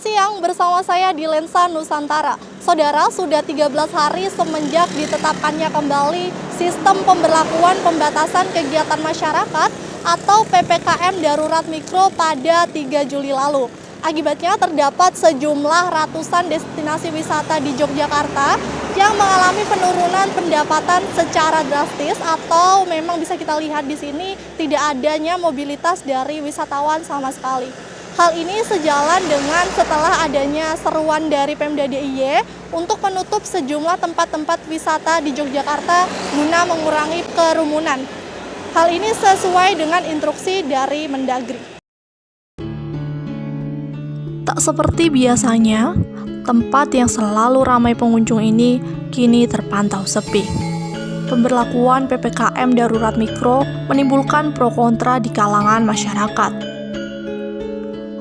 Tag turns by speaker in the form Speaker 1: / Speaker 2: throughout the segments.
Speaker 1: siang, bersama saya di Lensa Nusantara. Saudara, sudah 13 hari semenjak ditetapkannya kembali sistem pemberlakuan pembatasan kegiatan masyarakat atau PPKM Darurat Mikro pada 3 Juli lalu. Akibatnya terdapat sejumlah ratusan destinasi wisata di Yogyakarta yang mengalami penurunan pendapatan secara drastis, atau memang bisa kita lihat di sini tidak adanya mobilitas dari wisatawan sama sekali. Hal ini sejalan dengan setelah adanya seruan dari Pemda DIY untuk menutup sejumlah tempat-tempat wisata di Yogyakarta guna mengurangi kerumunan. Hal ini sesuai dengan instruksi dari Mendagri. Tak seperti biasanya, tempat yang selalu ramai pengunjung ini kini terpantau sepi. Pemberlakuan PPKM Darurat Mikro menimbulkan pro kontra di kalangan masyarakat.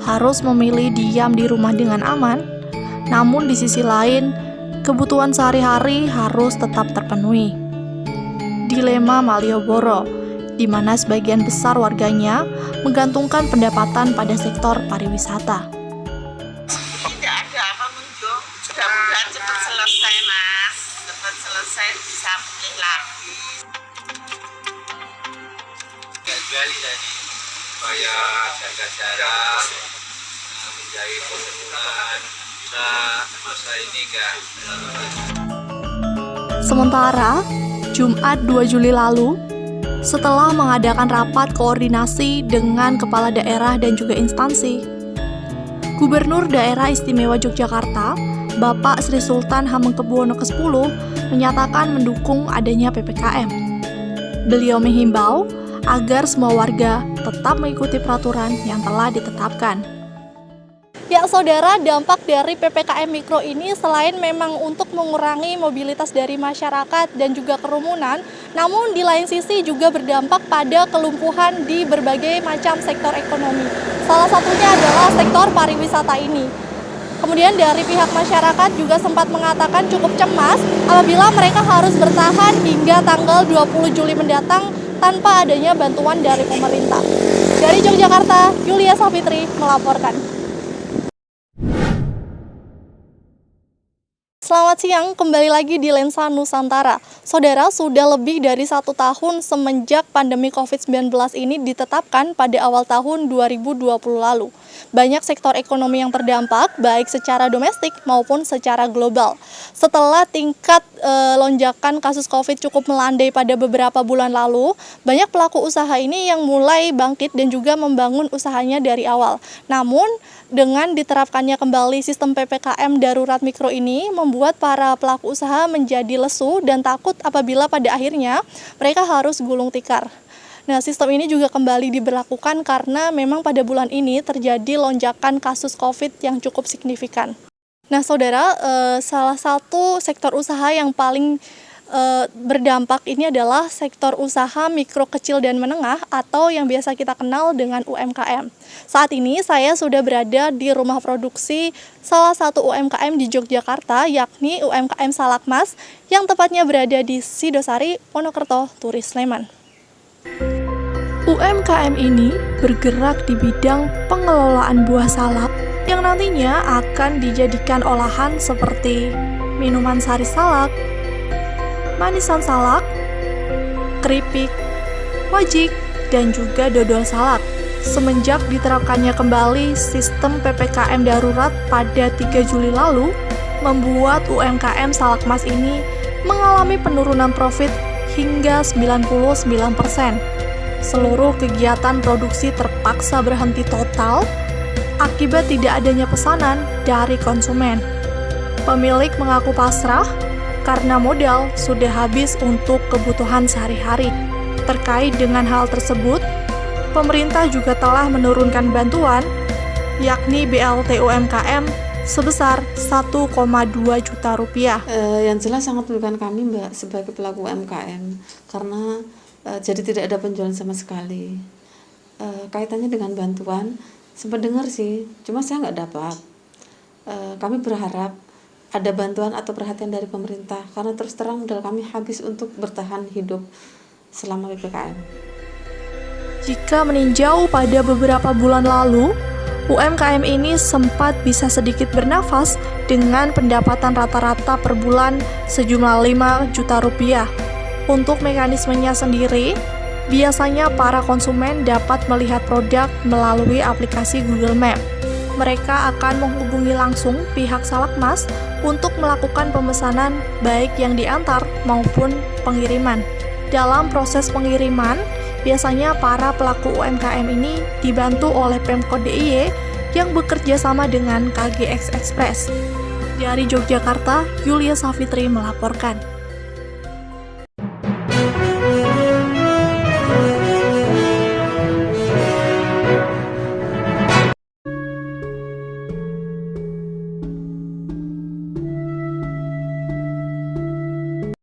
Speaker 1: Harus memilih diam di rumah dengan aman, namun di sisi lain, kebutuhan sehari-hari harus tetap terpenuhi. Dilema Malioboro, di mana sebagian besar warganya menggantungkan pendapatan pada sektor pariwisata.
Speaker 2: Tidak ada pengunjung, mudah-mudahan cepat selesai, Mas. Cepat selesai, bisa pulih lagi.
Speaker 3: Nggak juali tadi, supaya jaga jarak, menjauhi kerumunan, bisa masa ini kan.
Speaker 1: Sementara, Jumat 2 Juli lalu, setelah mengadakan rapat koordinasi dengan kepala daerah dan juga instansi, Gubernur Daerah Istimewa Yogyakarta, Bapak Sri Sultan Hamengkubuwono ke-10, menyatakan mendukung adanya PPKM. Beliau menghimbau agar semua warga tetap mengikuti peraturan yang telah ditetapkan. Ya, saudara, dampak dari PPKM Mikro ini selain memang untuk mengurangi mobilitas dari masyarakat dan juga kerumunan, namun di lain sisi juga berdampak pada kelumpuhan di berbagai macam sektor ekonomi. Salah satunya adalah sektor pariwisata ini. Kemudian dari pihak masyarakat juga sempat mengatakan cukup cemas apabila mereka harus bertahan hingga tanggal 20 Juli mendatang tanpa adanya bantuan dari pemerintah. Dari Yogyakarta, Yulia Safitri melaporkan. Selamat siang, kembali lagi di Lensa Nusantara. Saudara, sudah lebih dari 1 tahun semenjak pandemi COVID-19 ini ditetapkan pada awal tahun 2020 lalu. Banyak sektor ekonomi yang terdampak, baik secara domestik maupun secara global. Setelah tingkat lonjakan kasus COVID cukup melandai pada beberapa bulan lalu, banyak pelaku usaha ini yang mulai bangkit dan juga membangun usahanya dari awal. Namun, dengan diterapkannya kembali sistem PPKM Darurat Mikro ini, membuat para pelaku usaha menjadi lesu dan takut apabila pada akhirnya mereka harus gulung tikar. Nah, sistem ini juga kembali diberlakukan karena memang pada bulan ini terjadi lonjakan kasus COVID yang cukup signifikan. Nah, saudara, salah satu sektor usaha yang paling berdampak ini adalah sektor usaha mikro, kecil, dan menengah atau yang biasa kita kenal dengan UMKM. Saat ini saya sudah berada di rumah produksi salah satu UMKM di Yogyakarta, yakni UMKM Salakmas yang tepatnya berada di Sidosari, Wonokerto, Turi, Sleman. UMKM ini bergerak di bidang pengelolaan buah salak yang nantinya akan dijadikan olahan seperti minuman sari salak, manisan salak, keripik, wajik, dan juga dodol salak. Semenjak diterapkannya kembali sistem PPKM darurat pada 3 Juli lalu, membuat UMKM Salakmas ini mengalami penurunan profit hingga 99%. Seluruh kegiatan produksi terpaksa berhenti total akibat tidak adanya pesanan dari konsumen. Pemilik mengaku pasrah karena modal sudah habis untuk kebutuhan sehari-hari. Terkait dengan hal tersebut, pemerintah juga telah menurunkan bantuan, yakni BLT UMKM sebesar 1,2 juta rupiah.
Speaker 4: Yang jelas sangat merugikan kami, Mbak, sebagai pelaku UMKM, karena jadi tidak ada penjualan sama sekali. Kaitannya dengan bantuan, sempat dengar sih, cuma saya nggak dapat. Kami berharap ada bantuan atau perhatian dari pemerintah, karena terus terang modal kami habis untuk bertahan hidup selama PPKM.
Speaker 1: Jika meninjau pada beberapa bulan lalu, UMKM ini sempat bisa sedikit bernafas dengan pendapatan rata-rata per bulan sejumlah 5 juta rupiah. Untuk mekanismenya sendiri, biasanya para konsumen dapat melihat produk melalui aplikasi Google Map. Mereka akan menghubungi langsung pihak Salakmas untuk melakukan pemesanan baik yang diantar maupun pengiriman. Dalam proses pengiriman, biasanya para pelaku UMKM ini dibantu oleh Pemkot DIY yang bekerja sama dengan KGX Express. Dari Yogyakarta, Yulia Safitri melaporkan.